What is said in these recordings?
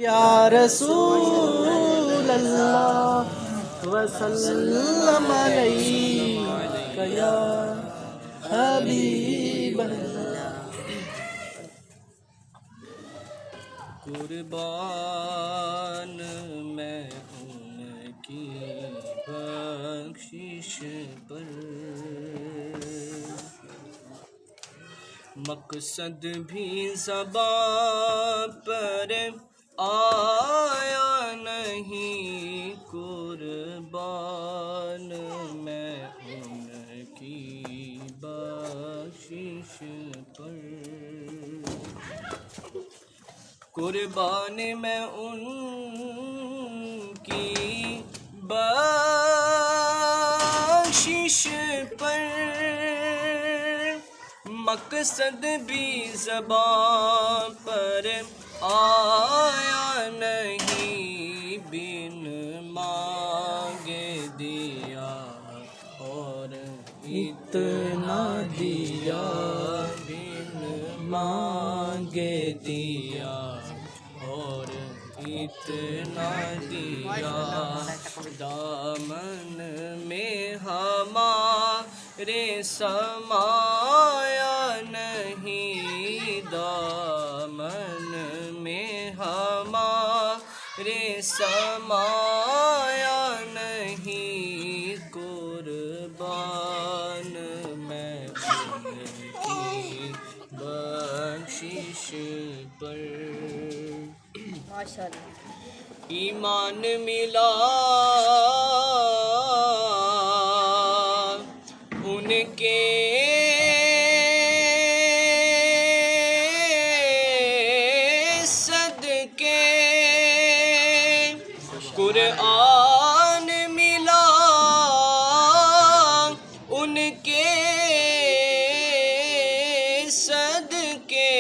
یا رسول اللہ وسلم علیک یا حبیب اللہ۔ قربان میں ان کی بخشش پر، مقصد بھی زباں پر آیا نہیں، قربان میں ان کی بخشش پر، قربان میں ان کی بخشش پر، مقصد بھی زبان پر آیا نہیں، بن مانگے دیا اور اتنا دیا، بن مانگے دیا اور اتنا دیا، دامن میں ہمارے سمایا نہیں، دامن میں ہمارے سمایا نہیں، قربان میں ان کی بخشش پر، ماشاءاللہ ایمان ملا ان کے صدقے، قرآن ملا ان کے صدقے،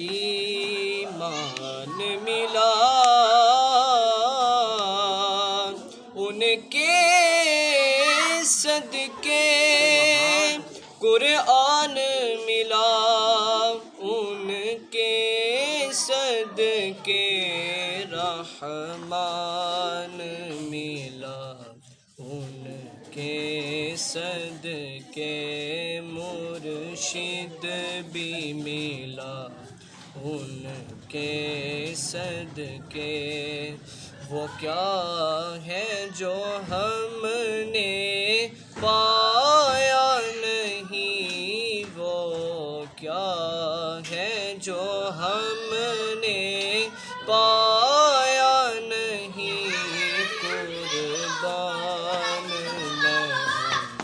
ایمان ملا ان کے صدقے، قرآن ملا ان کے صدقے، رحمان ملا ان کے صدقے، مرشد بھی ملا ان کے صدقے، وہ کیا ہے جو ہم نے پایا نہیں، وہ کیا ہے جو ہم نے پایا نہیں، قربان میں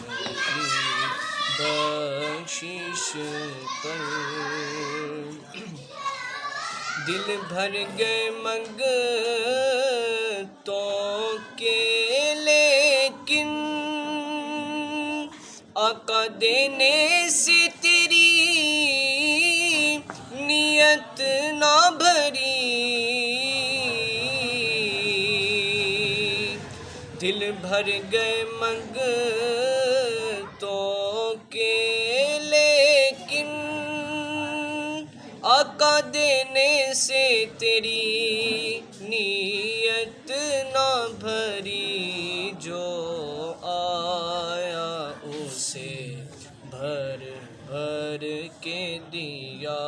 ان کی بخشش پر، دل بھر گئے منگتوں کے لیکن آقا دینے سے تیری نیت نہ بھری، دل بھر گئے منگتوں کے لیکن آقا دینے سے تیری نیت نہ بھری، جو آیا اسے بھر بھر کے دیا،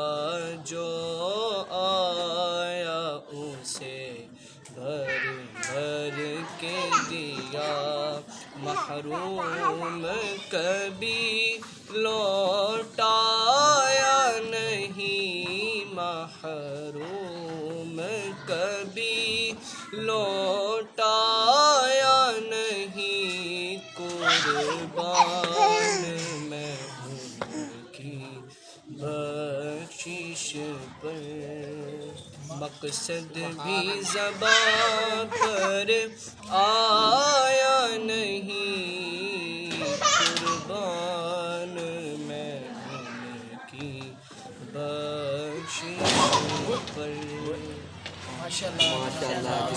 جو آیا اسے بھر بھر کے دیا، محروم کبھی لوٹایا نہیں، محروم کبھی لوٹایا نہیں، قربان میں ان کی بخشش پر، مقصد بھی زباں پر آیا نہیں، قربان میں ان کی بخشش پر، ماشاءاللہ۔